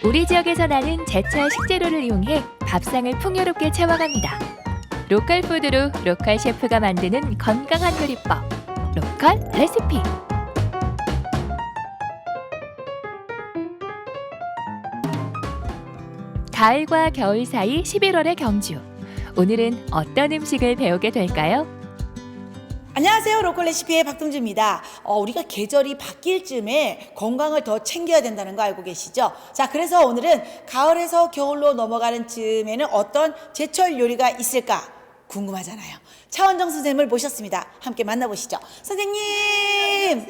우리 지역에서 나는 제철 식재료를 이용해 밥상을 풍요롭게 채워갑니다. 로컬 푸드로 로컬 셰프가 만드는 건강한 요리법, 로컬 레시피. 가을과 겨울 사이 11월의 경주. 오늘은 어떤 음식을 배우게 될까요? 안녕하세요. 로컬 레시피의 박동주입니다. 우리가 계절이 바뀔 즈음에 건강을 더 챙겨야 된다는 거 알고 계시죠? 자, 그래서 오늘은 가을에서 겨울로 넘어가는 즈음에는 어떤 제철 요리가 있을까 궁금하잖아요. 차원정 선생님을 모셨습니다. 함께 만나보시죠. 선생님!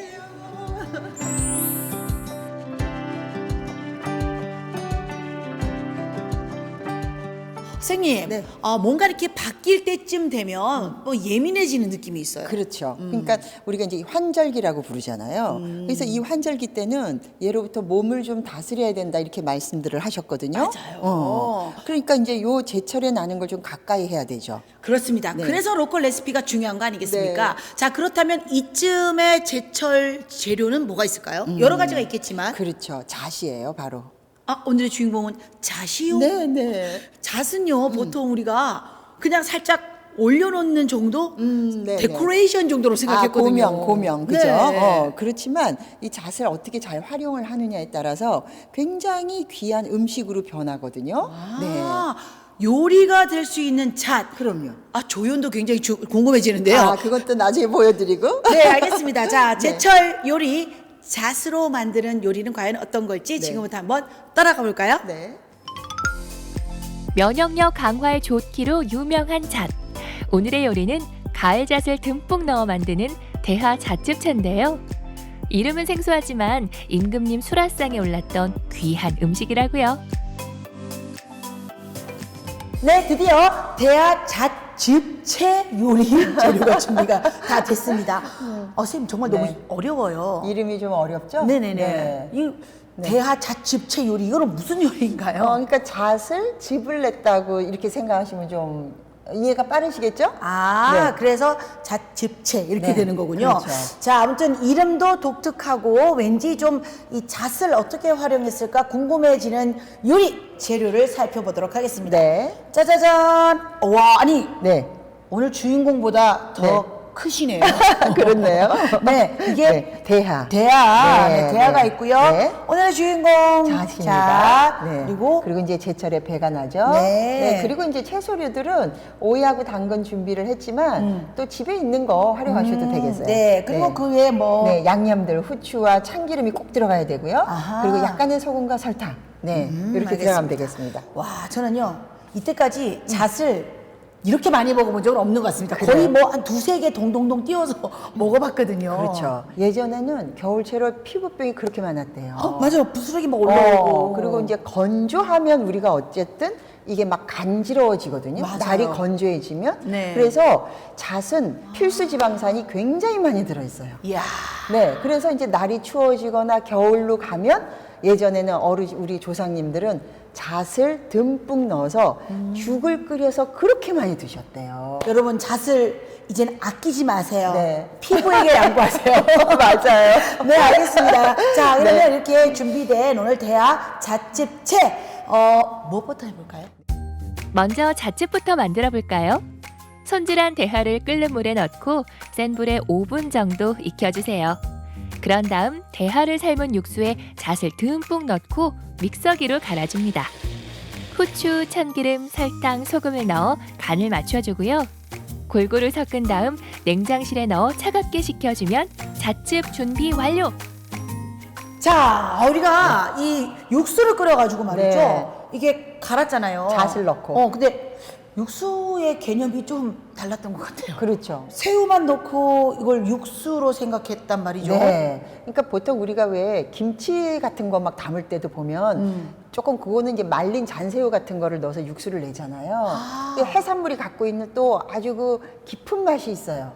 선생님, 네. 뭔가 이렇게 바뀔 때쯤 되면 뭐 예민해지는 느낌이 있어요. 그렇죠. 그러니까 우리가 이제 환절기라고 부르잖아요. 그래서 이 환절기 때는 예로부터 몸을 좀 다스려야 된다 이렇게 말씀들을 하셨거든요. 맞아요. 그러니까 이제 요 제철에 나는 걸 좀 가까이 해야 되죠. 그렇습니다. 네. 그래서 로컬 레시피가 중요한 거 아니겠습니까? 네. 자, 그렇다면 이쯤의 제철 재료는 뭐가 있을까요? 여러 가지가 있겠지만 그렇죠. 잣이에요, 바로. 오늘의 주인공은 잣이요? 네, 네. 잣은요 보통 우리가 그냥 살짝 올려놓는 정도? 네, 데코레이션 정도로 생각했거든요. 고명, 그죠? 네. 그렇지만 이 잣을 어떻게 잘 활용을 하느냐에 따라서 굉장히 귀한 음식으로 변하거든요. 아, 요리가 될 수 있는 잣. 그럼요. 조연도 굉장히 궁금해지는데요. 그것도 나중에 보여드리고. 네, 알겠습니다. 자, 네. 제철 요리 잣으로 만드는 요리는 과연 어떤 걸지 네. 지금부터 한번 따라가 볼까요? 네. 면역력 강화에 좋기로 유명한 잣. 오늘의 요리는 가을 잣을 듬뿍 넣어 만드는 대하 잣즙채인데요. 이름은 생소하지만 임금님 수라상에 올랐던 귀한 음식이라고요. 네, 드디어 대하 잣즙채 요리 재료가 준비가 다 됐습니다. 선생님 정말 너무 네. 어려워요. 이름이 좀 어렵죠? 네네네. 네. 이 대하 잣즙채 요리 이거는 무슨 요리인가요? 그러니까 잣을 즙을 냈다고 이렇게 생각하시면 좀 이해가 빠르시겠죠? 네. 그래서 잣즙채 이렇게 네, 되는 거군요. 그렇죠. 자, 아무튼 이름도 독특하고 왠지 좀 이 잣을 어떻게 활용했을까 궁금해지는 요리 재료를 살펴보도록 하겠습니다. 네. 짜자잔! 와, 아니 네. 오늘 주인공보다 더 네. 크시네요. 그렇네요. 네, 이게 네, 대하. 대하, 네, 대하가 네. 있고요. 네. 오늘의 주인공 잣입니다. 잣, 네. 그리고 이제 제철에 배가 나죠. 네. 그리고 이제 채소류들은 오이하고 당근 준비를 했지만 또 집에 있는 거 활용하셔도 되겠어요. 네, 그리고 그 외에 뭐 네, 양념들 후추와 참기름이 꼭 들어가야 되고요. 아하. 그리고 약간의 소금과 설탕. 네, 이렇게 알겠습니다. 들어가면 되겠습니다. 와, 저는요 이때까지 잣을 이렇게 많이 먹어본 적은 없는 것 같습니다. 그래요? 거의 뭐 한 두세 개 동동동 띄워서 먹어봤거든요. 그렇죠. 예전에는 겨울철에 피부병이 그렇게 많았대요. 맞아요. 부스러기 막 올라오고. 그리고 이제 건조하면 우리가 어쨌든 이게 막 간지러워지거든요. 맞아요. 날이 건조해지면. 네. 그래서 잣은 필수 지방산이 굉장히 많이 들어있어요. 이야. 네. 그래서 이제 날이 추워지거나 겨울로 가면 예전에는 우리 조상님들은 잣을 듬뿍 넣어서 죽을 끓여서 그렇게 많이 드셨대요. 여러분 잣을 이제는 아끼지 마세요. 네. 피부에게 양보하세요. 맞아요. 네, 알겠습니다. 자, 그러면 네. 이렇게 준비된 오늘 대하 잣즙채 무엇부터 해볼까요? 먼저 잣즙부터 만들어 볼까요? 손질한 대하를 끓는 물에 넣고 센 불에 5분 정도 익혀주세요. 그런 다음 대하를 삶은 육수에 잣을 듬뿍 넣고 믹서기로 갈아줍니다. 후추, 참기름, 설탕, 소금을 넣어 간을 맞춰주고요. 골고루 섞은 다음 냉장실에 넣어 차갑게 식혀주면 잣즙 준비 완료! 자, 우리가 이 육수를 끓여가지고 말이죠. 네. 이게 갈았잖아요. 잣을 넣고. 근데 육수의 개념이 좀 달랐던 것 같아요. 그렇죠. 새우만 넣고 이걸 육수로 생각했단 말이죠. 네. 그러니까 보통 우리가 왜 김치 같은 거 막 담을 때도 보면 조금 그거는 이제 말린 잔새우 같은 거를 넣어서 육수를 내잖아요. 근데 해산물이 갖고 있는 또 아주 그 깊은 맛이 있어요.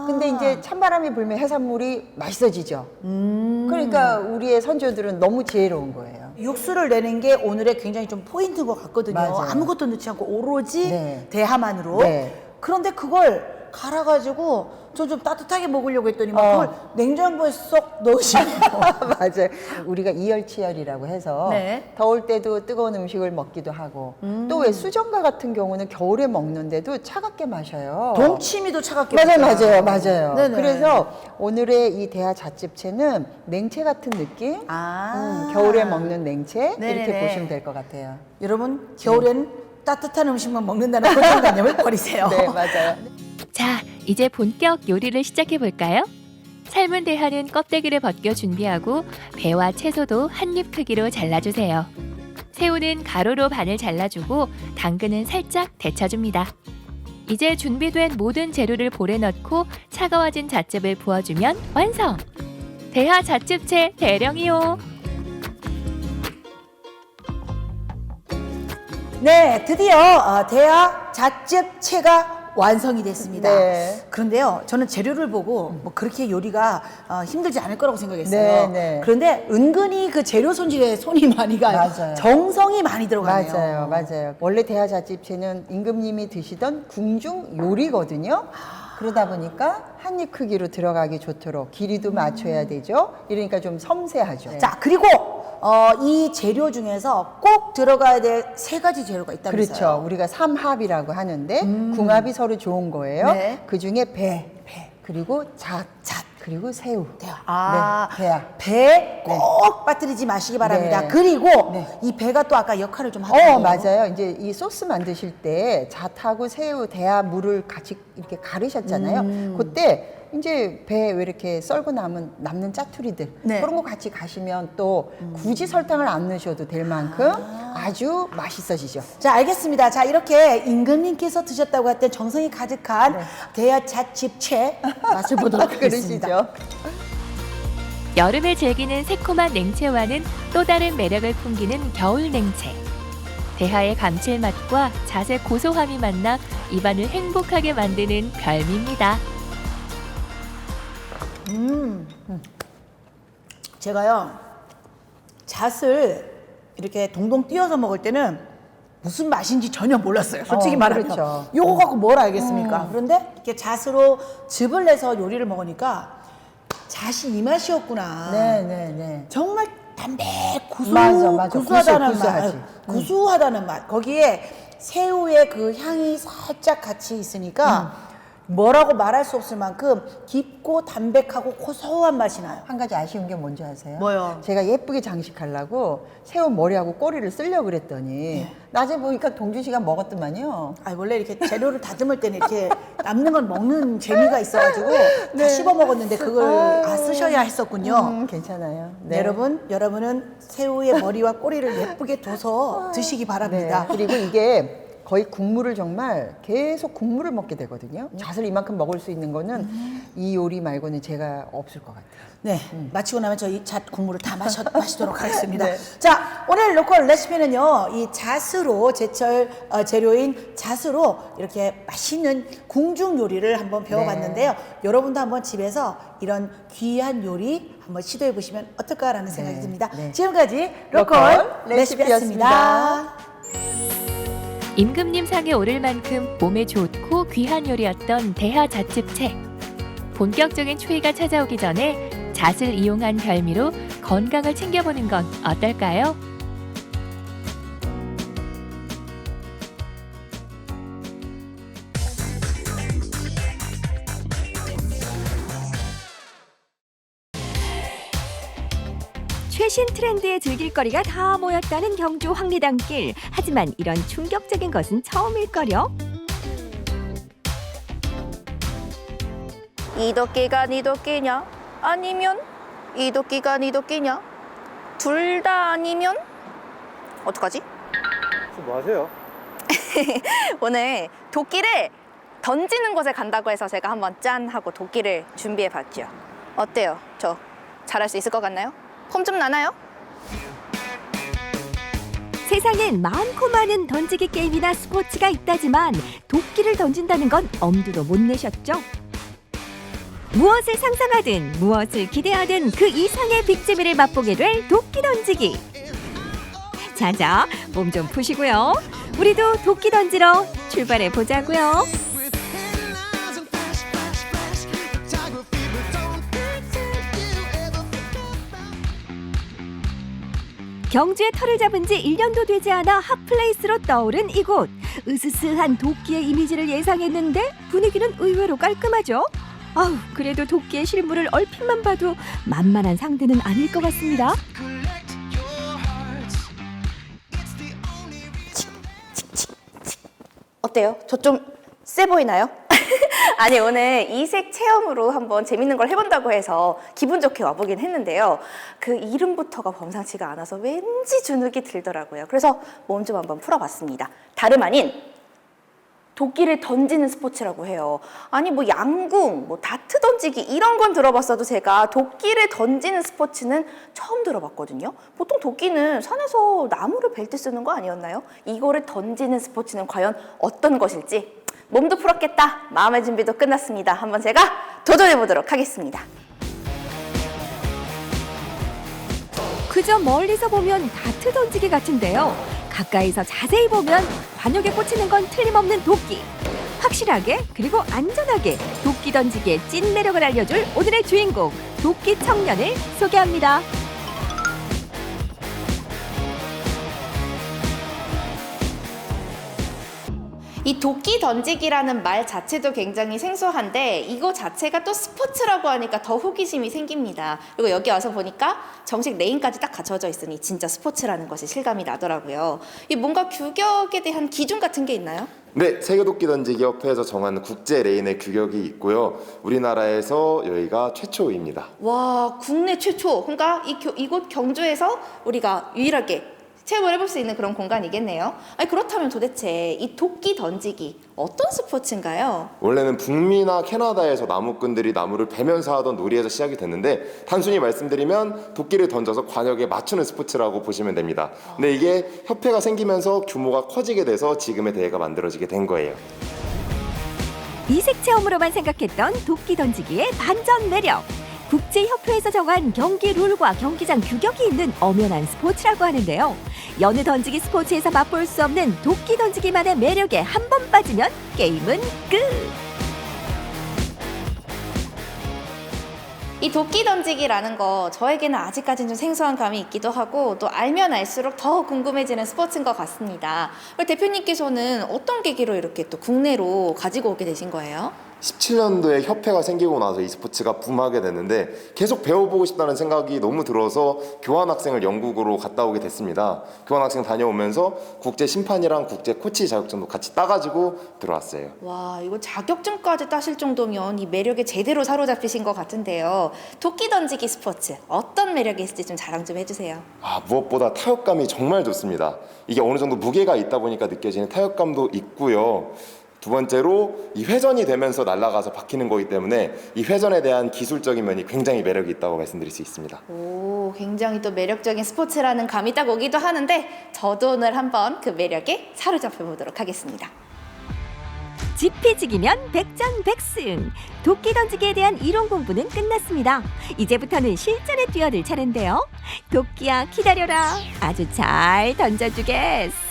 근데 이제 찬바람이 불면 해산물이 맛있어지죠. 그러니까 우리의 선조들은 너무 지혜로운 거예요. 육수를 내는 게 오늘의 굉장히 좀 포인트인 것 같거든요. 맞아요. 아무것도 넣지 않고 오로지 네. 대하만으로. 네. 그런데 그걸 갈아가지고 좀 따뜻하게 먹으려고 했더니 막 그걸 냉장고에 쏙 넣으시고. 맞아요. 우리가 이열치열이라고 해서 네. 더울 때도 뜨거운 음식을 먹기도 하고 또 왜 수정과 같은 경우는 겨울에 먹는데도 차갑게 마셔요. 동치미도 차갑게 맞아요. 네네. 그래서 오늘의 이 대하 잣집채는 냉채 같은 느낌? 겨울에 먹는 냉채 이렇게 네네네. 보시면 될 것 같아요. 여러분 겨울엔 따뜻한 음식만 먹는다는 고정관념을 버리세요. 네, 맞아요. 자, 이제 본격 요리를 시작해 볼까요? 삶은 대하는 껍데기를 벗겨 준비하고 배와 채소도 한 입 크기로 잘라주세요. 새우는 가로로 반을 잘라주고 당근은 살짝 데쳐줍니다. 이제 준비된 모든 재료를 볼에 넣고 차가워진 잣즙을 부어주면 완성! 대하 잣즙채 대령이요! 네, 드디어 대하 잣즙채가 완성이 됐습니다. 네. 그런데요, 저는 재료를 보고 뭐 그렇게 요리가 힘들지 않을 거라고 생각했어요. 네, 네. 그런데 은근히 그 재료 손질에 손이 많이 가요. 맞아요. 정성이 많이 들어가네요. 맞아요. 원래 대하 잣집채는 임금님이 드시던 궁중 요리거든요. 그러다 보니까 한 입 크기로 들어가기 좋도록 길이도 맞춰야 되죠. 이러니까 좀 섬세하죠. 자, 그리고 이 재료 중에서 꼭 들어가야 될 3가지 재료가 있다면서요. 그렇죠. 우리가 삼합이라고 하는데 궁합이 서로 좋은 거예요. 네. 그 중에 배, 그리고 잣, 그리고 새우. 아, 네, 대하. 배 꼭 빠뜨리지 마시기 바랍니다. 네. 그리고 네. 이 배가 또 아까 역할을 좀 하더라고요. 맞아요. 이제 이 소스 만드실 때 잣하고 새우, 대하, 물을 같이 이렇게 가르셨잖아요. 그때 이제 배 왜 이렇게 썰고 남는 짜투리들 네. 그런 거 같이 가시면 또 굳이 설탕을 안 넣으셔도 될 만큼 아주 맛있어지죠. 자, 알겠습니다. 자, 이렇게 임금님께서 드셨다고 했던 정성이 가득한 대하 잣집채 맛을 보도록 하겠습니다. 그러시죠. 여름에 즐기는 새콤한 냉채와는 또 다른 매력을 풍기는 겨울 냉채. 대하의 감칠맛과 잣의 고소함이 만나 입안을 행복하게 만드는 별미입니다. 제가요, 잣을 이렇게 동동 띄어서 먹을 때는 무슨 맛인지 전혀 몰랐어요. 솔직히 말하면. 그렇죠. 요거 갖고 뭘 알겠습니까? 그런데 이렇게 잣으로 즙을 내서 요리를 먹으니까 잣이 이 맛이었구나. 네. 정말 담백 맞아. 구수하다는 구수하지. 맛. 구수하다는 맛. 거기에 새우의 그 향이 살짝 같이 있으니까 뭐라고 말할 수 없을 만큼 깊고 담백하고 고소한 맛이 나요. 한 가지 아쉬운 게 뭔지 아세요? 뭐요? 제가 예쁘게 장식하려고 새우 머리하고 꼬리를 쓰려고 그랬더니 낮에 보니까 동준 씨가 먹었더만요. 아, 원래 이렇게 재료를 다듬을 때는 이렇게 남는 건 먹는 재미가 있어가지고 다 씹어 먹었는데 그걸 쓰셔야 했었군요. 괜찮아요. 네. 여러분은 새우의 머리와 꼬리를 예쁘게 둬서 드시기 바랍니다. 네. 그리고 이게 거의 국물을 정말 계속 국물을 먹게 되거든요. 잣을 이만큼 먹을 수 있는 거는 이 요리 말고는 제가 없을 것 같아요. 네, 마치고 나면 저희 잣 국물을 다 마시도록 하겠습니다. 네. 자, 오늘 로컬 레시피는요, 이 잣으로 제철 재료인 잣으로 이렇게 맛있는 궁중 요리를 한번 배워봤는데요. 여러분도 한번 집에서 이런 귀한 요리 한번 시도해 보시면 어떨까라는 생각이 듭니다. 네. 지금까지 로컬 로컬 레시피였습니다. 레시피였습니다. 임금님 상에 오를 만큼 몸에 좋고 귀한 요리였던 대하 잣즙채. 본격적인 추위가 찾아오기 전에 잣을 이용한 별미로 건강을 챙겨보는 건 어떨까요? 최신 트렌드의 즐길거리가 다 모였다는 경주 황리단길. 하지만 이런 충격적인 것은 처음일거려. 이 도끼가 니 도끼냐? 아니면 이 도끼가 니 도끼냐? 둘 다 아니면 어떡하지? 뭐 하세요? 오늘 도끼를 던지는 곳에 간다고 해서 제가 한번 짠 하고 도끼를 준비해 봤죠. 어때요? 저 잘할 수 있을 것 같나요? 폼 좀 나나요? 세상엔 많고 많은 던지기 게임이나 스포츠가 있다지만 도끼를 던진다는 건 엄두도 못 내셨죠? 무엇을 상상하든 무엇을 기대하든 그 이상의 빅재미를 맛보게 될 도끼 던지기. 자자, 몸 좀 푸시고요. 우리도 도끼 던지러 출발해 보자고요. 경주에 터를 잡은 지 1년도 되지 않아 핫플레이스로 떠오른 이곳. 으스스한 도끼의 이미지를 예상했는데 분위기는 의외로 깔끔하죠. 아우, 그래도 도끼의 실물을 얼핏만 봐도 만만한 상대는 아닐 것 같습니다. 어때요? 저 좀 세 보이나요? 아니, 오늘 이색 체험으로 한번 재밌는 걸 해본다고 해서 기분 좋게 와보긴 했는데요. 그 이름부터가 범상치가 않아서 왠지 주눅이 들더라고요. 그래서 몸 좀 한번 풀어봤습니다. 다름 아닌 도끼를 던지는 스포츠라고 해요. 아니, 뭐 양궁, 뭐 다트 던지기 이런 건 들어봤어도 제가 도끼를 던지는 스포츠는 처음 들어봤거든요. 보통 도끼는 산에서 나무를 벨 때 쓰는 거 아니었나요? 이거를 던지는 스포츠는 과연 어떤 것일지 몸도 풀었겠다, 마음의 준비도 끝났습니다. 한번 제가 도전해보도록 하겠습니다. 그저 멀리서 보면 다트 던지기 같은데요. 가까이서 자세히 보면 관역에 꽂히는 건 틀림없는 도끼. 확실하게 그리고 안전하게 도끼 던지기의 찐 매력을 알려줄 오늘의 주인공, 도끼 청년을 소개합니다. 이 도끼 던지기라는 말 자체도 굉장히 생소한데 이거 자체가 또 스포츠라고 하니까 더 호기심이 생깁니다. 그리고 여기 와서 보니까 정식 레인까지 딱 갖춰져 있으니 진짜 스포츠라는 것이 실감이 나더라고요. 이 뭔가 규격에 대한 기준 같은 게 있나요? 네, 세계도끼 던지기 협회에서 정한 국제 레인의 규격이 있고요. 우리나라에서 여기가 최초입니다. 와, 국내 최초. 그러니까 이곳 경주에서 우리가 유일하게 체험을 해볼 수 있는 그런 공간이겠네요. 아니, 그렇다면 도대체 이 도끼 던지기 어떤 스포츠인가요? 원래는 북미나 캐나다에서 나무꾼들이 나무를 베면서 하던 놀이에서 시작이 됐는데 단순히 말씀드리면 도끼를 던져서 관역에 맞추는 스포츠라고 보시면 됩니다. 근데 이게 협회가 생기면서 규모가 커지게 돼서 지금의 대회가 만들어지게 된 거예요. 이색 체험으로만 생각했던 도끼 던지기의 반전 매력. 국제협회에서 정한 경기 룰과 경기장 규격이 있는 엄연한 스포츠라고 하는데요. 여느 던지기 스포츠에서 맛볼 수 없는 도끼 던지기만의 매력에 한 번 빠지면 게임은 끝! 이 도끼 던지기라는 거 저에게는 아직까지는 좀 생소한 감이 있기도 하고 또 알면 알수록 더 궁금해지는 스포츠인 것 같습니다. 그럼 대표님께서는 어떤 계기로 이렇게 또 국내로 가지고 오게 되신 거예요? 17년도에 협회가 생기고 나서 이 스포츠가 붐하게 됐는데 계속 배워보고 싶다는 생각이 너무 들어서 교환학생을 영국으로 갔다 오게 됐습니다. 교환학생 다녀오면서 국제 심판이랑 국제 코치 자격증도 같이 따가지고 들어왔어요. 와, 이거 자격증까지 따실 정도면 이 매력에 제대로 사로잡히신 것 같은데요. 도끼 던지기 스포츠 어떤 매력이 있을지 좀 자랑 좀 해주세요. 무엇보다 타격감이 정말 좋습니다. 이게 어느 정도 무게가 있다 보니까 느껴지는 타격감도 있고요. 두 번째로 이 회전이 되면서 날아가서 박히는 거기 때문에 이 회전에 대한 기술적인 면이 굉장히 매력이 있다고 말씀드릴 수 있습니다. 오, 굉장히 또 매력적인 스포츠라는 감이 딱 오기도 하는데 저도 오늘 한번 그 매력에 사로잡혀 보도록 하겠습니다. 지피지기면 백전백승. 도끼 던지기에 대한 이론 공부는 끝났습니다. 이제부터는 실전에 뛰어들 차례인데요. 도끼야 기다려라. 아주 잘 던져주겠어.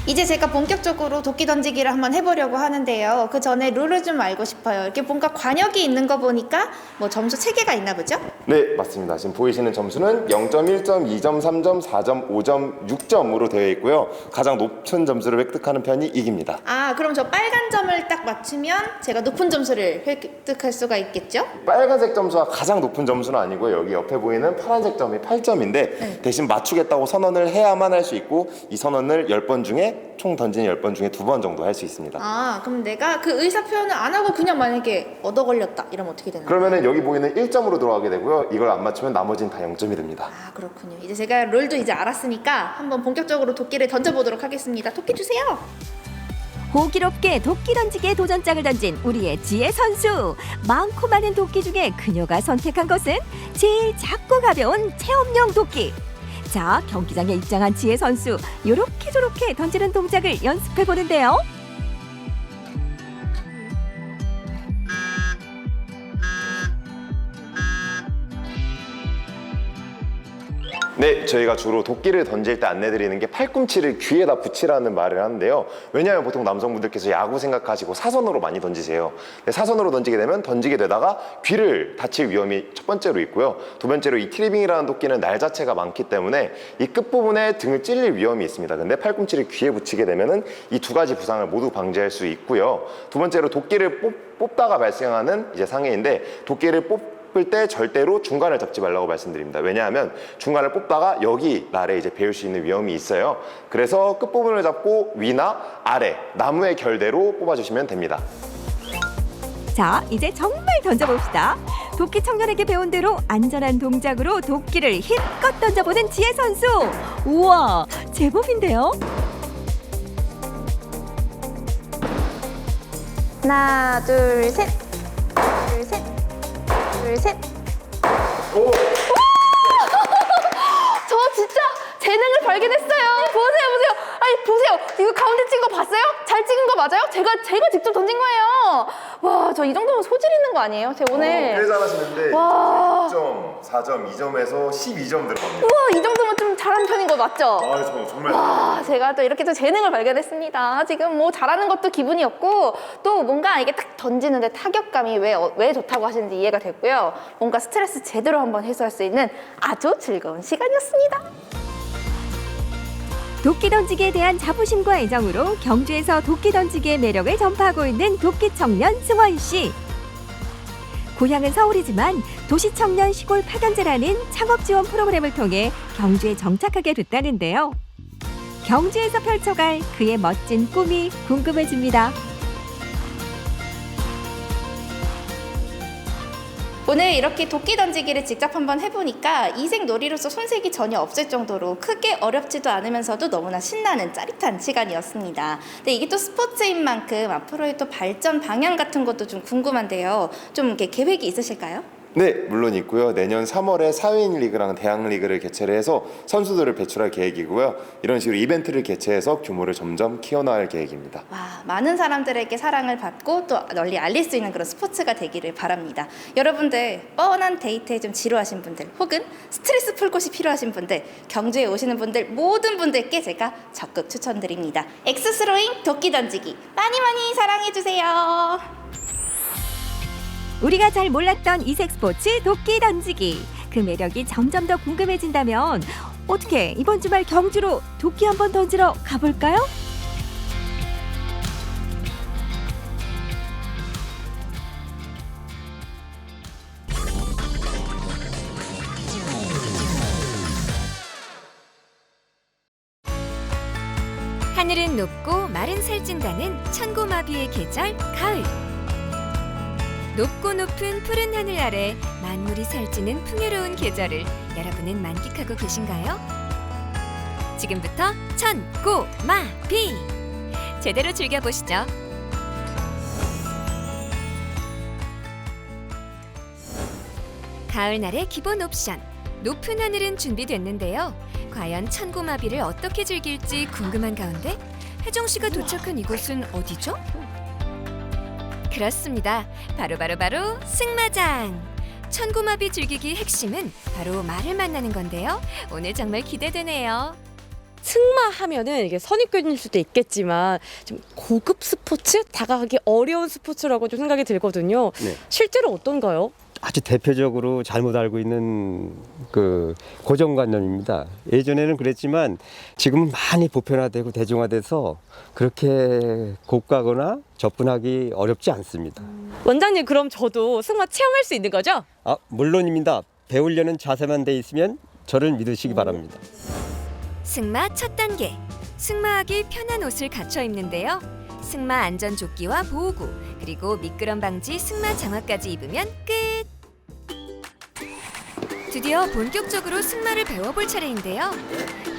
이제 제가 본격적으로 도끼 던지기를 한번 해보려고 하는데요. 그 전에 룰을 좀 알고 싶어요. 이렇게 뭔가 관역이 있는 거 보니까 뭐 점수 체계가 있나 보죠? 네, 맞습니다. 지금 보이시는 점수는 0점, 1점, 2점, 3점, 4점, 5점, 6점으로 되어 있고요. 가장 높은 점수를 획득하는 편이 이깁니다. 아, 그럼 저 빨간 점을 딱 맞추면 제가 높은 점수를 획득할 수가 있겠죠? 빨간색 점수가 가장 높은 점수는 아니고요. 여기 옆에 보이는 파란색 점이 8점인데 대신 맞추겠다고 선언을 해야만 할 수 있고 이 선언을 10번 중에 총 던진 10번 중에 2번 정도 할 수 있습니다. 아, 그럼 내가 그 의사 표현을 안 하고 그냥 만약에 얻어 걸렸다 이러면 어떻게 되나요? 그러면은 여기 보이는 1점으로 들어가게 되고요. 이걸 안 맞추면 나머지는 다 0점이 됩니다. 아, 그렇군요. 이제 제가 룰도 이제 알았으니까 한번 본격적으로 도끼를 던져보도록 하겠습니다. 도끼 주세요. 호기롭게 도끼 던지기에 도전장을 던진 우리의 지혜 선수. 많고 많은 도끼 중에 그녀가 선택한 것은 제일 작고 가벼운 체험용 도끼. 자, 경기장에 입장한 지혜 선수. 요렇게 저렇게 던지는 동작을 연습해 보는데요. 네, 저희가 주로 도끼를 던질 때 안내드리는 게 팔꿈치를 귀에다 붙이라는 말을 하는데요. 왜냐하면 보통 남성분들께서 야구 생각하시고 사선으로 많이 던지세요. 근데 사선으로 던지게 되면 던지게 되다가 귀를 다칠 위험이 첫 번째로 있고요. 두 번째로 이 트리빙이라는 도끼는 날 자체가 많기 때문에 이 끝부분에 등을 찔릴 위험이 있습니다. 근데 팔꿈치를 귀에 붙이게 되면은 이 두 가지 부상을 모두 방지할 수 있고요. 두 번째로 도끼를 뽑다가 발생하는 이제 상해인데, 도끼를 뽑을 때 절대로 중간을 잡지 말라고 말씀드립니다. 왜냐하면 중간을 뽑다가 여기 날에 이제 베일 수 있는 위험이 있어요. 그래서 끝부분을 잡고 위나 아래, 나무의 결대로 뽑아주시면 됩니다. 자, 이제 정말 던져봅시다. 도끼 청년에게 배운 대로 안전한 동작으로 도끼를 힘껏 던져보는 지혜 선수. 우와, 제법인데요? 하나, 둘, 셋. 둘, 셋. 둘, 셋. 저 진짜 재능을 발견했어요. 보세요. 아니, 보세요. 이거 가운데 찍은 거 봤어요? 잘 찍은 거 맞아요? 제가 직접 던진 거예요. 와, 저 이 정도면 소질 있는 거 아니에요? 제가 오늘. 꽤 잘하시는데 와. 10점, 4점, 2점에서 12점 들어갑니다. 우와, 이 정도면 좀 잘하는 편인 거 맞죠? 아, 정말. 와, 제가 또 이렇게 좀 재능을 발견했습니다. 지금 뭐 잘하는 것도 기분이 없고, 또 뭔가 이게 딱 던지는데 타격감이 왜 좋다고 하시는지 이해가 됐고요. 뭔가 스트레스 제대로 한번 해소할 수 있는 아주 즐거운 시간이었습니다. 도끼 던지기에 대한 자부심과 애정으로 경주에서 도끼 던지기의 매력을 전파하고 있는 도끼 청년 승원 씨. 고향은 서울이지만 도시 청년 시골 파견제라는 창업 지원 프로그램을 통해 경주에 정착하게 됐다는데요. 경주에서 펼쳐갈 그의 멋진 꿈이 궁금해집니다. 오늘 이렇게 도끼 던지기를 직접 한번 해보니까 이색 놀이로서 손색이 전혀 없을 정도로 크게 어렵지도 않으면서도 너무나 신나는 짜릿한 시간이었습니다. 근데 이게 또 스포츠인 만큼 앞으로의 또 발전 방향 같은 것도 좀 궁금한데요. 좀 이렇게 계획이 있으실까요? 네, 물론 있고요. 내년 3월에 사회인 리그랑 대학 리그를 개최를 해서 선수들을 배출할 계획이고요. 이런 식으로 이벤트를 개최해서 규모를 점점 키워나갈 계획입니다. 와, 많은 사람들에게 사랑을 받고 또 널리 알릴 수 있는 그런 스포츠가 되기를 바랍니다. 여러분들, 뻔한 데이트에 좀 지루하신 분들, 혹은 스트레스 풀 곳이 필요하신 분들, 경주에 오시는 분들, 모든 분들께 제가 적극 추천드립니다. 엑스스로잉 도끼 던지기 많이 많이 사랑해주세요. 우리가 잘 몰랐던 이색 스포츠 도끼 던지기. 그 매력이 점점 더 궁금해진다면 어떻게 이번 주말 경주로 도끼 한번 던지러 가볼까요? 하늘은 높고 말은 살찐다는 천고마비의 계절 가을. 높고 높은 푸른 하늘 아래 만물이 살찌는 풍요로운 계절을 여러분은 만끽하고 계신가요? 지금부터 천고마비! 제대로 즐겨보시죠. 가을날의 기본 옵션, 높은 하늘은 준비됐는데요. 과연 천고마비를 어떻게 즐길지 궁금한 가운데 혜정 씨가 도착한 이곳은 어디죠? 그렇습니다. 바로 승마장. 천고마비 즐기기 핵심은 바로 말을 만나는 건데요. 오늘 정말 기대되네요. 승마하면은 이게 선입견일 수도 있겠지만 좀 고급 스포츠, 다가가기 어려운 스포츠라고 좀 생각이 들거든요. 네. 실제로 어떤가요? 아주 대표적으로 잘못 알고 있는 그 고정관념입니다. 예전에는 그랬지만 지금은 많이 보편화되고 대중화돼서 그렇게 고가거나 접근하기 어렵지 않습니다. 원장님, 그럼 저도 승마 체험할 수 있는 거죠? 아, 물론입니다. 배우려는 자세만 돼 있으면 저를 믿으시기 바랍니다. 승마 첫 단계. 승마하기 편한 옷을 갖춰 입는데요. 승마 안전조끼와 보호구, 그리고 미끄럼 방지 승마 장화까지 입으면 끝! 드디어 본격적으로 승마를 배워볼 차례인데요.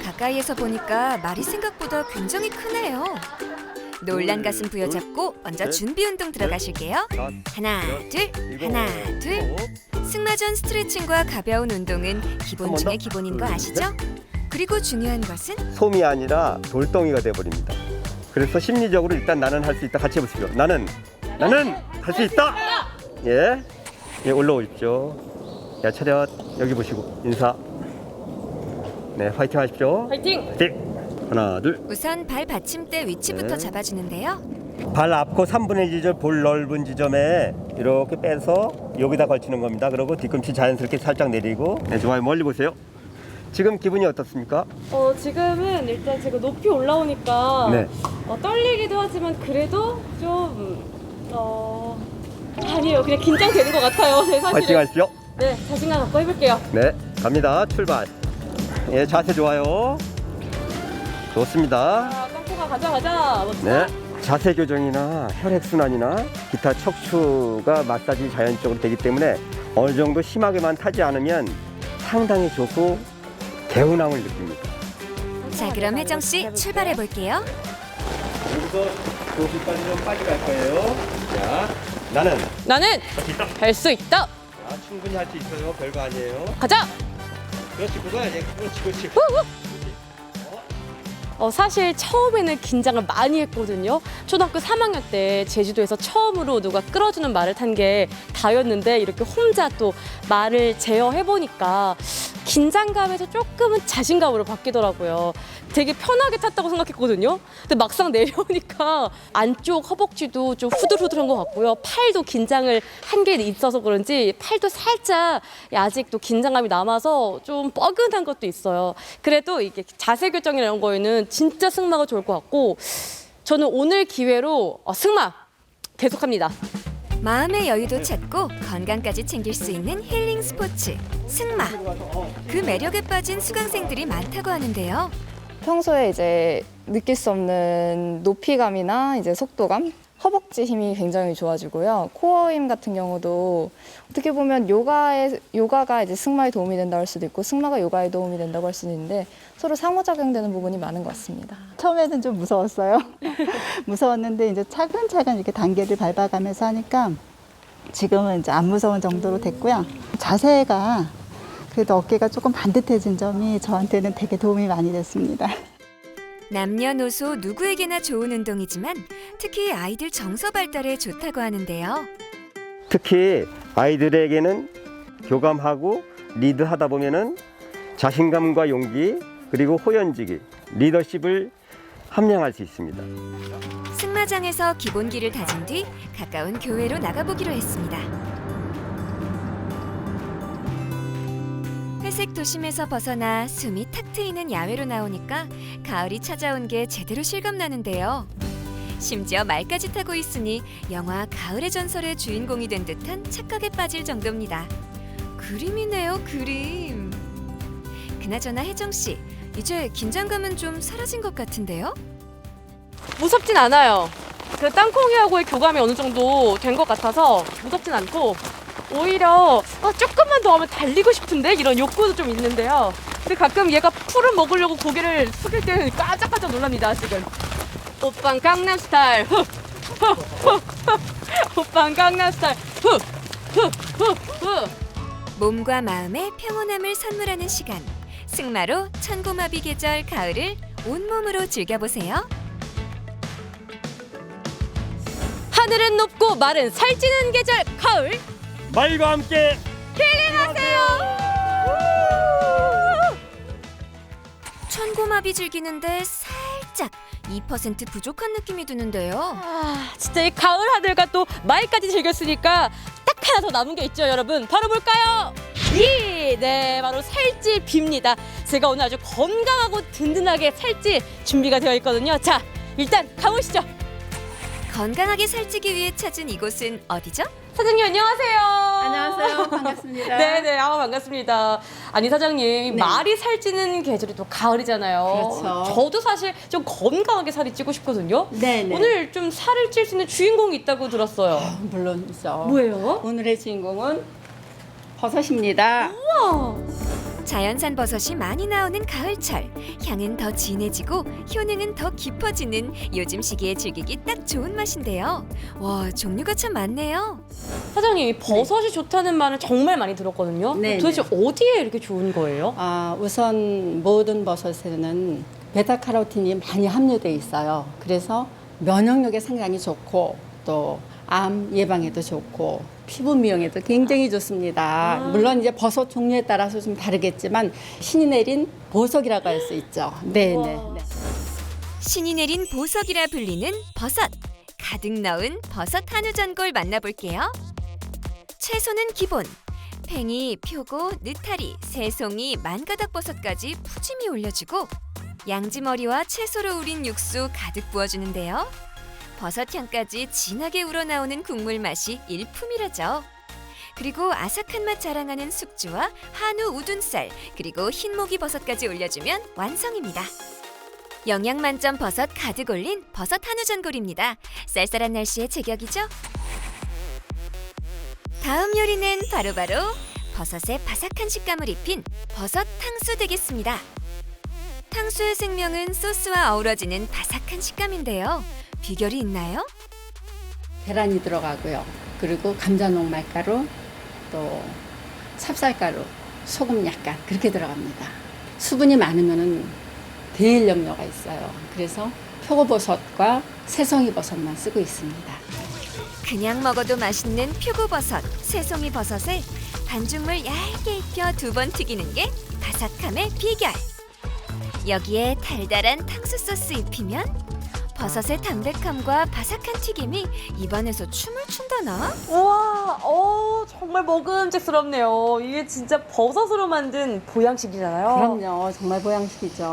가까이에서 보니까 말이 생각보다 굉장히 크네요. 놀란 가슴 부여잡고 먼저 준비 운동 들어가실게요. 하나, 둘, 하나, 둘. 승마 전 스트레칭과 가벼운 운동은 기본 중의 기본인 거 아시죠? 그리고 중요한 것은 솜이 아니라 돌덩이가 돼버립니다. 그래서 심리적으로 일단 나는 할 수 있다. 같이 해보시죠. 나는 할 수 있다. 예, 올라오십시오. 야, 차렷. 여기 보시고 인사. 네, 화이팅 하십시오. 파이팅! 화이팅! 하나, 둘. 우선 발 받침대 위치부터 네. 잡아주는데요. 발 앞코 3분의 1 지점, 볼 넓은 지점에 이렇게 빼서 여기다 걸치는 겁니다. 그리고 뒤꿈치 자연스럽게 살짝 내리고. 네, 좋아요. 멀리 보세요. 지금 기분이 어떻습니까? 지금은 일단 제가 높이 올라오니까 네. 떨리기도 하지만 그래도 좀 아니에요. 그냥 긴장되는 것 같아요. 네, 화이팅 사실은. 하십시오. 네, 자신감 갖고 해볼게요. 네, 갑니다. 출발. 예, 자세 좋아요. 좋습니다. 자, 깡코가 가자. 네, 멋지다. 자세 교정이나 혈액순환이나 기타 척추가 마사지 자연적으로 되기 때문에 어느 정도 심하게만 타지 않으면 상당히 좋고 개운함을 느낍니다. 자, 그럼 혜정 씨 출발해 볼게요. 여기서 조기까지 좀 빨리 갈 거예요. 자, 나는 할 수 있다. 자, 충분히 할 수 있어요. 별거 아니에요. 가자. 그렇지, 그거야. 그렇지. 사실 처음에는 긴장을 많이 했거든요. 초등학교 3학년 때 제주도에서 처음으로 누가 끌어주는 말을 탄 게 다였는데 이렇게 혼자 또 말을 제어해보니까 긴장감에서 조금은 자신감으로 바뀌더라고요. 되게 편하게 탔다고 생각했거든요. 근데 막상 내려오니까 안쪽 허벅지도 좀 후들후들한 것 같고요. 팔도 긴장을 한 게 있어서 그런지 팔도 살짝 아직도 긴장감이 남아서 좀 뻐근한 것도 있어요. 그래도 이게 자세 교정이라는 거에는 진짜 승마가 좋을 것 같고 저는 오늘 기회로 승마 계속합니다. 마음의 여유도 찾고 건강까지 챙길 수 있는 힐링 스포츠 승마. 그 매력에 빠진 수강생들이 많다고 하는데요. 평소에 이제 느낄 수 없는 높이감이나 이제 속도감, 허벅지 힘이 굉장히 좋아지고요. 코어 힘 같은 경우도 어떻게 보면 요가가 이제 승마에 도움이 된다고 할 수도 있고 승마가 요가에 도움이 된다고 할 수도 있는데 서로 상호작용되는 부분이 많은 것 같습니다. 처음에는 좀 무서웠어요. 무서웠는데 이제 차근차근 이렇게 단계를 밟아가면서 하니까 지금은 이제 안 무서운 정도로 됐고요. 자세가 그래도 어깨가 조금 반듯해진 점이 저한테는 되게 도움이 많이 됐습니다. 남녀노소 누구에게나 좋은 운동이지만 특히 아이들 정서 발달에 좋다고 하는데요. 특히 아이들에게는 교감하고 리드하다 보면은 자신감과 용기 그리고 호연지기, 리더십을 함양할 수 있습니다. 승마장에서 기본기를 다진 뒤 가까운 교회로 나가보기로 했습니다. 회색 도심에서 벗어나 숨이 탁 트이는 야외로 나오니까 가을이 찾아온 게 제대로 실감나는데요. 심지어 말까지 타고 있으니 영화 가을의 전설의 주인공이 된 듯한 착각에 빠질 정도입니다. 그림이네요, 그림. 그나저나 혜정 씨, 이제 긴장감은 좀 사라진 것 같은데요? 무섭진 않아요. 그 땅콩이하고의 교감이 어느 정도 된 것 같아서 무섭진 않고 오히려 조금만 더 하면 달리고 싶은데 이런 욕구도 좀 있는데요. 근데 가끔 얘가 풀을 먹으려고 고개를 숙일 때는 깜짝깜짝 놀랍니다. 지금 오빤 강남스타일 오빤 강남스타일 몸과 마음의 평온함을 선물하는 시간. 승마로 천고마비 계절 가을을 온몸으로 즐겨보세요. 하늘은 높고 말은 살찌는 계절 가을 말과 함께 천고마비 즐기는데 살짝 2% 부족한 느낌이 드는데요. 진짜 이 가을 하늘과 또 말까지 즐겼으니까 딱 하나 더 남은 게 있죠, 여러분. 바로 볼까요? 네, 바로 살찌비입니다. 제가 오늘 아주 건강하고 든든하게 살찌 준비가 되어 있거든요. 자, 일단 가보시죠. 건강하게 살찌기 위해 찾은 이곳은 어디죠? 사장님 안녕하세요. 안녕하세요. 반갑습니다. 네네, 반갑습니다. 아니 사장님, 네. 말이 살찌는 계절이 또 가을이잖아요. 그렇죠. 저도 사실 좀 건강하게 살이 찌고 싶거든요. 네네. 오늘 좀 살을 찔 수 있는 주인공이 있다고 들었어요. 물론이죠. 뭐예요? 오늘의 주인공은 버섯입니다. 자연산 버섯이 많이 나오는 가을철. 향은 더 진해지고 효능은 더 깊어지는 요즘 시기에 즐기기 딱 좋은 맛인데요. 와, 종류가 참 많네요. 사장님, 이 버섯이 좋다는 말은 정말 많이 들었거든요. 네, 도대체 어디에 이렇게 좋은 거예요? 우선 모든 버섯에는 베타카로틴이 많이 함유되어 있어요. 그래서 면역력에 상당히 좋고 또 암 예방에도 좋고 피부 미용에도 굉장히 좋습니다. 물론 이제 버섯 종류에 따라서 좀 다르겠지만 신이 내린 보석이라고 할 수 있죠. 네네. 신이 내린 보석이라 불리는 버섯. 가득 넣은 버섯 한우 전골 만나볼게요. 채소는 기본. 팽이, 표고, 느타리, 새송이, 만가닥버섯까지 푸짐히 올려주고 양지머리와 채소로 우린 육수 가득 부어주는데요. 버섯 향까지 진하게 우러나오는 국물 맛이 일품이라죠. 그리고 아삭한 맛 자랑하는 숙주와 한우 우둔살, 그리고 흰모기 버섯까지 올려주면 완성입니다. 영양 만점 버섯 가득 올린 버섯 한우 전골입니다. 쌀쌀한 날씨에 제격이죠? 다음 요리는 바로바로 버섯의 바삭한 식감을 입힌 버섯 탕수 되겠습니다. 탕수의 생명은 소스와 어우러지는 바삭한 식감인데요. 비결이 있나요? 계란이 들어가고요. 그리고 감자 녹말가루, 또 찹쌀가루, 소금 약간 그렇게 들어갑니다. 수분이 많으면은 데일 염려가 있어요. 그래서 표고버섯과 새송이버섯만 쓰고 있습니다. 그냥 먹어도 맛있는 표고버섯, 새송이버섯을 반죽물 얇게 익혀 2번 튀기는 게 바삭함의 비결. 여기에 달달한 탕수 소스 입히면 버섯의 담백함과 바삭한 튀김이 입안에서 춤을 춘다나? 우와, 정말 먹음직스럽네요. 이게 진짜 버섯으로 만든 보양식이잖아요. 그럼요. 정말 보양식이죠.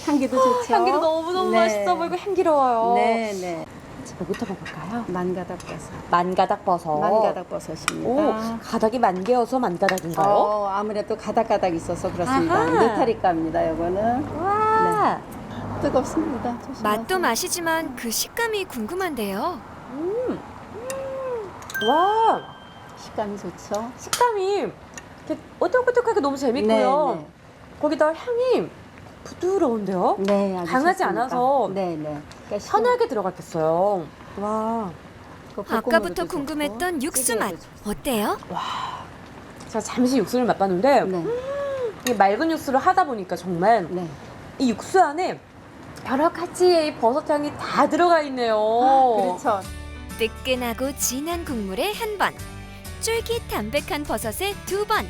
향기도 좋죠. 향기도 너무너무 네. 맛있어 보이고 향기로워요. 네네. 뭐부터 먹을까요? 만가닥버섯. 만가닥버섯. 만가닥버섯입니다. 오, 가닥이 만개여서 만가닥인가요? 아무래도 가닥가닥 있어서 그렇습니다. 아하. 느타리감입니다. 요거는. 와. 뜨겁습니다. 조심하세요. 맛도 맛이지만 그 식감이 궁금한데요. 와, 식감이 좋죠. 식감이 이렇게 오독오독하게 너무 재밌고요. 네, 거기다 향이 부드러운데요? 네, 아주 강하지 좋습니다. 않아서 네네. 그러니까 편하게 들어갔겠어요. 와, 아까부터 궁금했던 육수 맛 어때요? 제가 잠시 육수를 맛봤는데 네. 이 맑은 육수를 하다 보니까 정말 네. 이 육수 안에 여러 가지의 버섯향이 다 들어가 있네요. 그렇죠. 뜨끈하고 진한 국물에 1번, 쫄깃 담백한 버섯에 2번,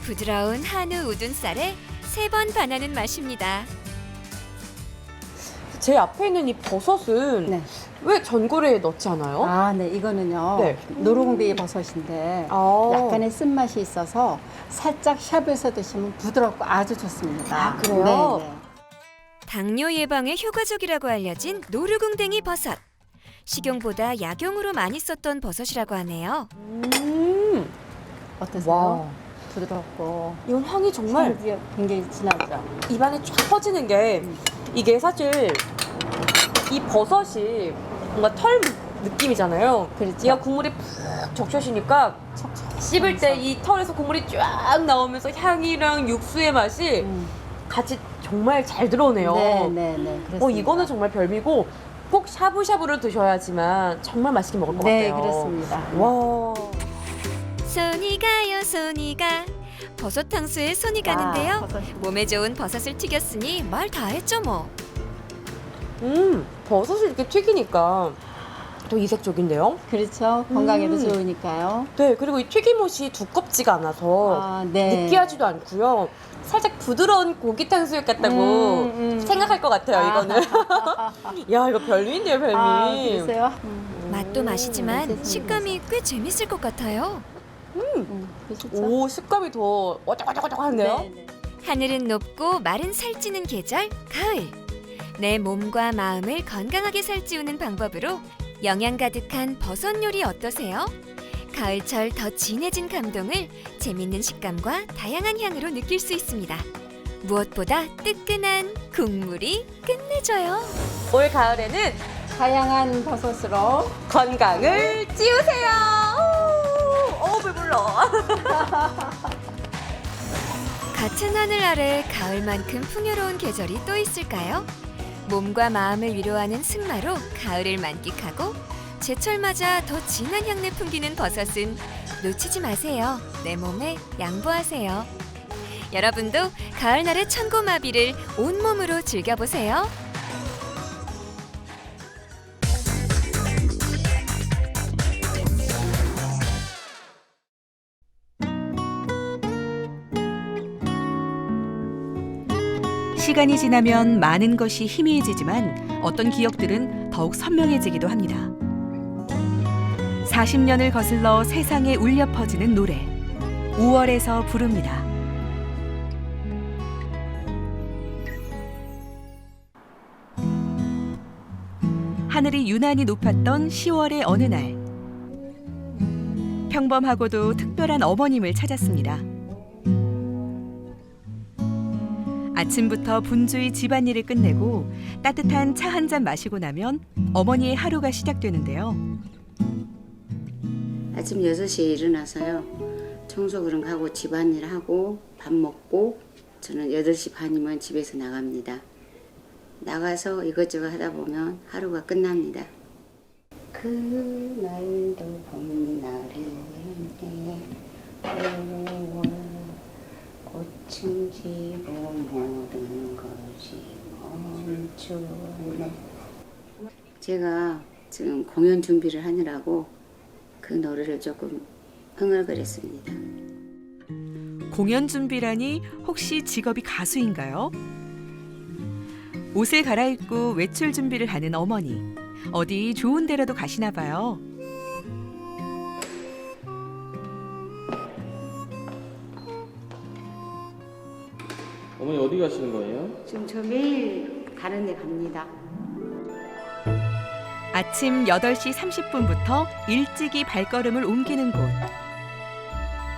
부드러운 한우 우둔살에 3번 반하는 맛입니다. 제 앞에 있는 이 버섯은 네. 왜 전골에 넣지 않아요? 아, 네. 이거는요. 네. 노루궁비 버섯인데 약간의 쓴맛이 있어서 살짝 샵에서 드시면 부드럽고 아주 좋습니다. 아, 그래요? 네, 네. 당뇨 예방에 효과적이라고 알려진 노루궁뎅이 버섯. 식용보다 약용으로 많이 썼던 버섯이라고 하네요. 어떠세요? 와, 부드럽고 이건 향이 정말 향기가 굉장히 진하죠. 입안에 쫙 퍼지는 게 이게 사실 이 버섯이 뭔가 털 느낌이잖아요. 그렇죠. 얘가 국물이 푹 적셔지니까 씹을 때 이 털에서 국물이 쫙 나오면서 향이랑 육수의 맛이 같이 정말 잘 들어오네요. 네네네. 그렇습니다. 이거는 정말 별미고 꼭 샤브샤브를 드셔야지만 정말 맛있게 먹을 것 네, 같아요. 그렇습니다. 와. 손이 가요 손이 가. 버섯 탕수에 손이 가는데요. 버섯이. 몸에 좋은 버섯을 튀겼으니 말 다 했죠 뭐. 버섯을 이렇게 튀기니까 더 이색적인데요? 그렇죠. 건강에도 좋으니까요. 네, 그리고 이 튀김옷이 두껍지가 않아서 아, 네. 느끼하지도 않고요. 살짝 부드러운 고기 탕수육 같다고 생각할 것 같아요, 이거는. 야, 이거 별미인데요, 별미. 아, 그러세요? 맛도 맛이지만 세상에. 식감이 꽤 재밌을 것 같아요. 그렇죠. 오, 식감이 더 어쩌고저쩌고한데요? 네, 네. 하늘은 높고 마른 살찌는 계절 가을. 내 몸과 마음을 건강하게 살찌우는 방법으로 영양 가득한 버섯 요리 어떠세요? 가을철 더 진해진 감동을 재밌는 식감과 다양한 향으로 느낄 수 있습니다. 무엇보다 뜨끈한 국물이 끝내줘요. 올 가을에는 다양한 버섯으로 건강을 찌우세요. 배불러. 같은 하늘 아래 가을만큼 풍요로운 계절이 또 있을까요? 몸과 마음을 위로하는 승마로 가을을 만끽하고 제철 맞아 더 진한 향내 풍기는 버섯은 놓치지 마세요. 내 몸에 양보하세요. 여러분도 가을날의 천고마비를 온몸으로 즐겨보세요. 시간이 지나면 많은 것이 희미해지지만 어떤 기억들은 더욱 선명해지기도 합니다. 40년을 거슬러 세상에 울려 퍼지는 노래 5월에서 부릅니다. 하늘이 유난히 높았던 10월의 어느 날 평범하고도 특별한 어머님을 찾았습니다. 아침부터 분주히 집안일을 끝내고 따뜻한 차 한 잔 마시고 나면 어머니의 하루가 시작되는데요. 아침 6시에 일어나서요. 청소 그런 거 하고 집안일 하고 밥 먹고 저는 8시 반이면 집에서 나갑니다. 나가서 이것저것 하다 보면 하루가 끝납니다. 그날도 봄날에 5월 꽃은 지고 모든 것이 멈추네. 제가 지금 공연 준비를 하느라고 그 노래를 조금 흥얼거렸습니다. 공연 준비라니 혹시 직업이 가수인가요? 옷을 갈아입고 외출 준비를 하는 어머니. 어디 좋은 데라도 가시나 봐요. 어머니 어디 가시는 거예요? 지금 저 매일 다른 데 갑니다. 아침 8시 30분부터 일찍이 발걸음을 옮기는 곳.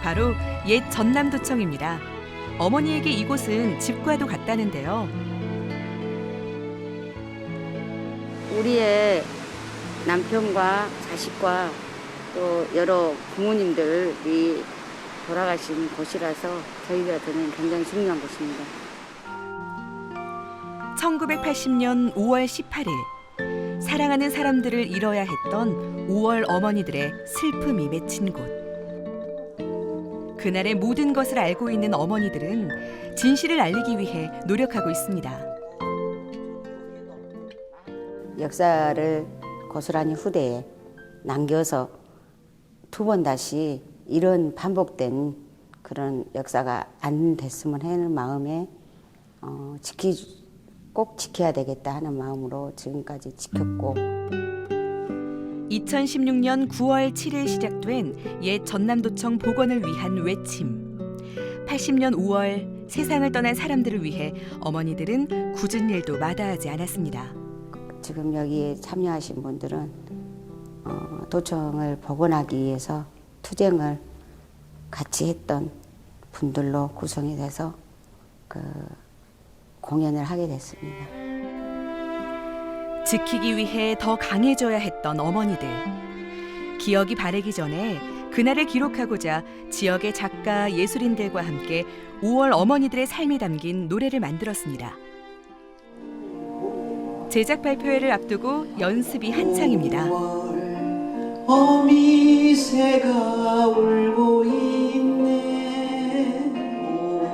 바로 옛 전남도청입니다. 어머니에게 이곳은 집과도 같다는데요. 우리의 남편과 자식과 또 여러 부모님들이 돌아가신 곳이라서 저희들한테는 굉장히 중요한 곳입니다. 1980년 5월 18일 사랑하는 사람들을 잃어야 했던 5월 어머니들의 슬픔이 맺힌 곳. 그날의 모든 것을 알고 있는 어머니들은 진실을 알리기 위해 노력하고 있습니다. 역사를 고스란히 후대에 남겨서 2번 다시 이런 반복된 그런 역사가 안 됐으면 하는 마음에 꼭 지켜야 되겠다 하는 마음으로 지금까지 지켰고 2016년 9월 7일 시작된 옛 전남도청 복원을 위한 외침. 80년 5월 세상을 떠난 사람들을 위해 어머니들은 굳은 일도 마다하지 않았습니다. 지금 여기에 참여하신 분들은 도청을 복원하기 위해서 투쟁을 같이 했던 분들로 구성이 돼서 공연을 하게 됐습니다. 지키기 위해 더 강해져야 했던 어머니들. 기억이 바래기 전에 그날을 기록하고자 지역의 작가, 예술인들과 함께 5월 어머니들의 삶이 담긴 노래를 만들었습니다. 제작 발표회를 앞두고 연습이 한창입니다. 어미새가 울고 있네.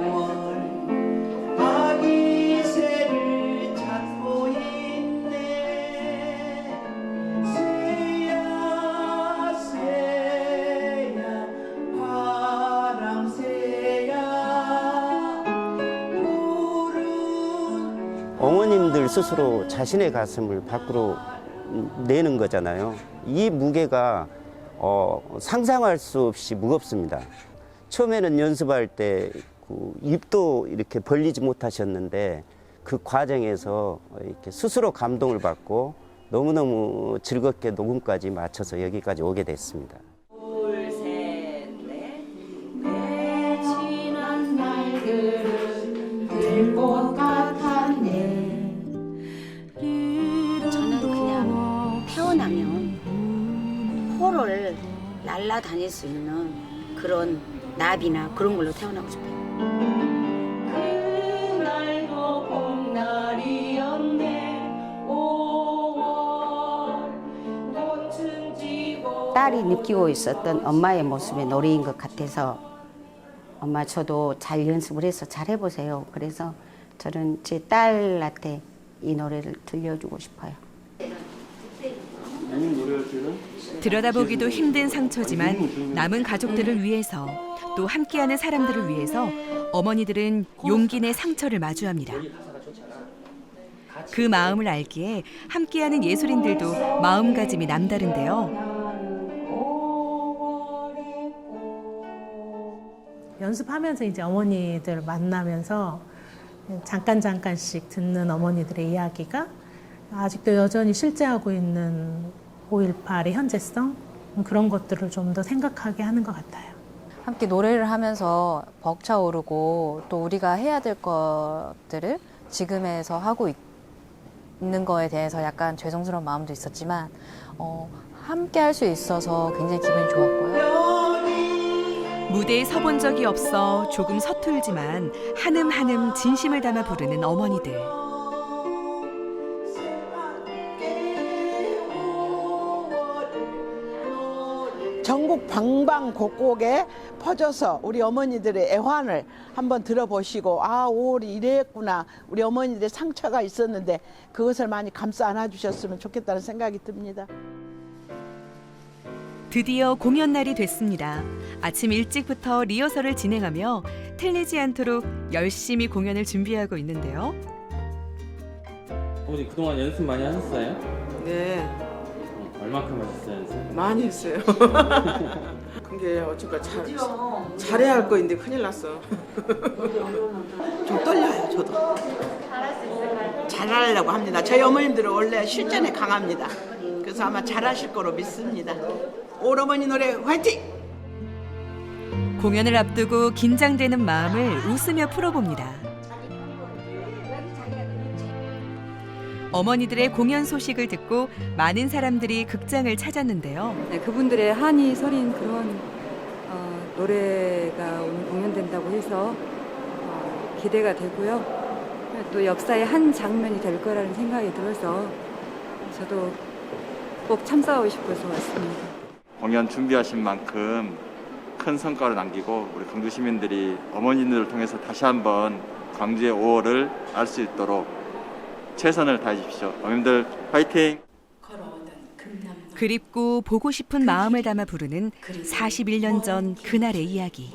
5월 아기 새를 찾고 있네. 새야 새야 파랑새야 푸른. 어머님들 스스로 자신의 가슴을 밖으로 내는 거잖아요. 이 무게가 상상할 수 없이 무겁습니다. 처음에는 연습할 때 입도 이렇게 벌리지 못하셨는데 그 과정에서 이렇게 스스로 감동을 받고 너무너무 즐겁게 녹음까지 마쳐서 여기까지 오게 됐습니다. 내 지난 날들은 들꽃 같았네. 저는 그냥 태어나면 포로를 날아다닐 수 있는 그런 나비나 그런 걸로 태어나고 싶어요. 그날도 봄날이었네. 5월 꽃은 지고. 딸이 느끼고 있었던 엄마의 모습의 노래인 것 같아서 엄마 저도 잘 연습을 해서 잘 해보세요. 그래서 저는 제 딸한테 이 노래를 들려주고 싶어요. 들여다보기도 힘든 상처지만 남은 가족들을 위해서 또 함께하는 사람들을 위해서 어머니들은 용기 내 상처를 마주합니다. 그 마음을 알기에 함께하는 예술인들도 마음가짐이 남다른데요. 연습하면서 이제 어머니들 만나면서 잠깐씩 듣는 어머니들의 이야기가 아직도 여전히 실제하고 있는 5.18의 현재성, 그런 것들을 좀 더 생각하게 하는 것 같아요. 함께 노래를 하면서 벅차오르고 또 우리가 해야 될 것들을 지금에서 하고 있는 거에 대해서 약간 죄송스러운 마음도 있었지만 함께 할 수 있어서 굉장히 기분이 좋았고요. 무대에 서본 적이 없어 조금 서툴지만 한음 진심을 담아 부르는 어머니들. 전국 방방곡곡에 퍼져서 우리 어머니들의 애환을 한번 들어보시고 5월이 이랬구나, 우리 어머니들의 상처가 있었는데 그것을 많이 감싸 안아주셨으면 좋겠다는 생각이 듭니다. 드디어 공연 날이 됐습니다. 아침 일찍부터 리허설을 진행하며 틀리지 않도록 열심히 공연을 준비하고 있는데요. 어머니 그동안 연습 많이 하셨어요? 네, 얼마큼 하셨어요 연습? 많이 했어요. 근데 어쨌건 잘해야 할 거인데 큰일 났어. 좀 떨려요, 저도. 잘하려고 합니다. 저희 어머님들은 원래 실전에 강합니다. 그래서 아마 잘하실 거로 믿습니다. 오어머니 노래 화이팅! 공연을 앞두고 긴장되는 마음을 웃으며 풀어봅니다. 어머니들의 공연 소식을 듣고 많은 사람들이 극장을 찾았는데요. 네, 그분들의 한이 서린 그런 노래가 오늘 공연된다고 해서 기대가 되고요. 또 역사의 한 장면이 될 거라는 생각이 들어서 저도 꼭 참석하고 싶어서 왔습니다. 공연 준비하신 만큼 큰 성과를 남기고 우리 광주 시민들이 어머니들을 통해서 다시 한번 광주의 5월을 알 수 있도록 최선을 다하십시오. 어머님들 화이팅! 그립고 보고 싶은 마음을 담아 부르는 41년 전 그날의 이야기.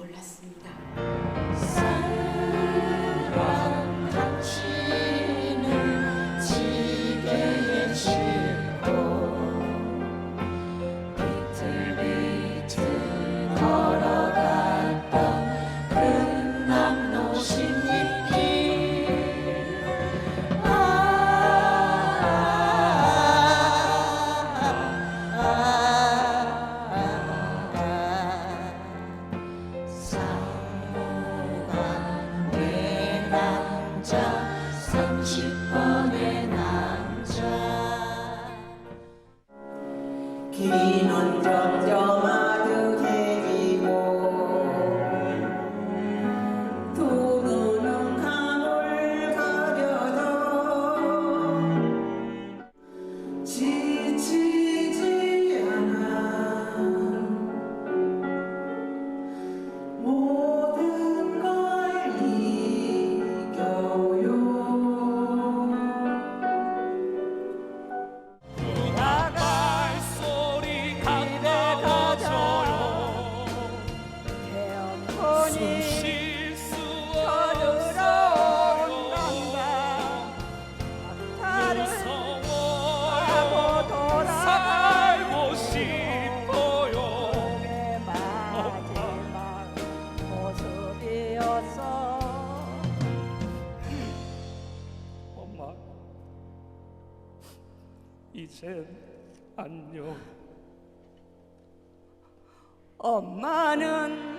길은 점점 아득해지고 두 눈은 강을 가려도 지치지 않아 모든 걸 이겨요. 엄마, 이젠 안녕. 엄마는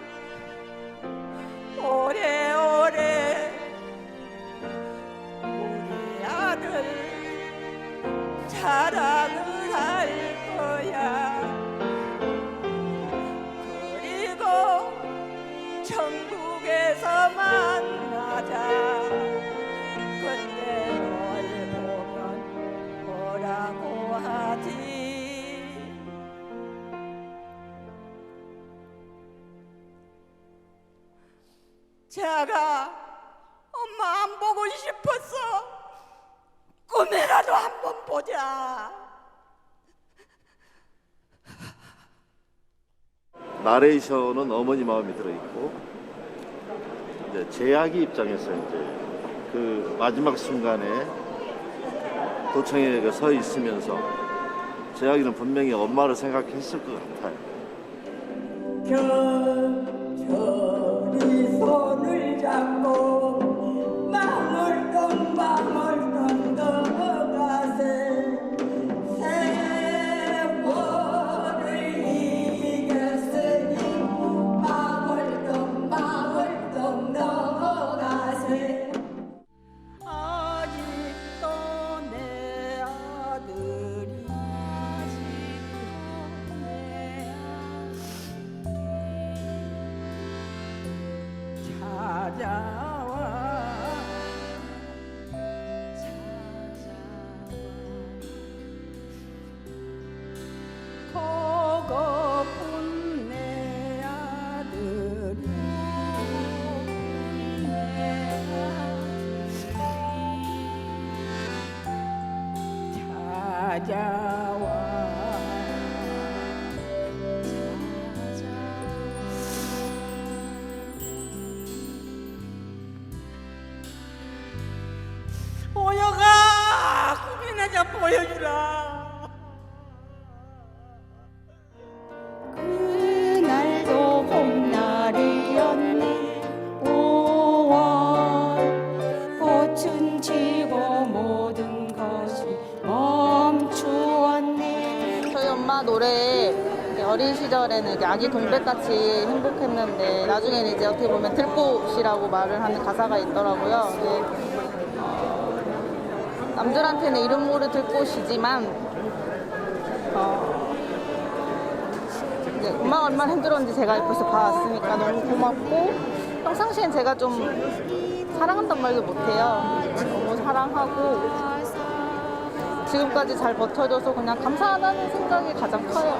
오래오래 우리 아들 자랑을 할 거야. 그리고 천국에서 만나자. 그때 널 보면 뭐라고 하지? 제가 엄마 안 보고 싶었어. 꿈이라도 한번 보자. 나레이션은 어머니 마음이 들어있고 이제 제약이 입장에서 이제 그 마지막 순간에 도청에 서 있으면서 재학이는 분명히 엄마를 생각했을 것 같아요. 천천히 손을 잡고 방울동 넘어가세 세월을 이겼으니 방울동 넘어가세 아직도 내 아들이 찾아와 보고픈 내 아들이 찾아와 오여가 꿈이나 좀 보여주라. 그날도 봄날이었네 5월 꽃은 지고 모든 것이 멈추었네. 저희 엄마 노래 어린 시절에는 이렇게 아기 동백같이 행복했는데 나중에는 이제 어떻게 보면 들꽃이라고 말을 하는 가사가 있더라고요. 근데 남들한테는 이름 모를 들꽃이지만 이제 엄마가 얼마나 힘들었는지 제가 옆에서 봤으니까 너무 고맙고 평상시엔 제가 좀 사랑한단 말도 못해요. 너무 사랑하고 지금까지 잘 버텨줘서 그냥 감사하다는 생각이 가장 커요.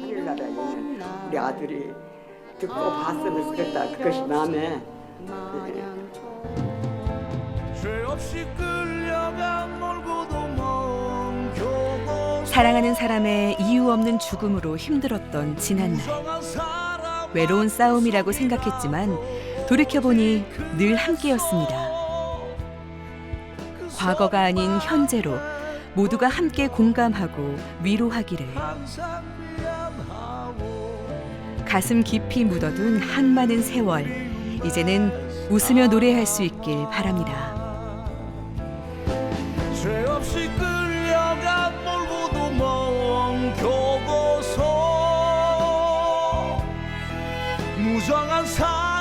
하늘나라에는 우리 아들이 듣고 봤으면 좋겠다. 그것이 마음에 죄 없이 끌려간 멀고도 먼 교도소 사랑하는 사람의 이유 없는 죽음으로 힘들었던 지난날. 외로운 싸움이라고 생각했지만 돌이켜보니 늘 함께였습니다. 과거가 아닌 현재로 모두가 함께 공감하고 위로하기를. 가슴 깊이 묻어둔 한많은 세월, 이제는 웃으며 노래할 수 있길 바랍니다. 죄 없이 끌려간 멀고도 먼 교도소 무정한 사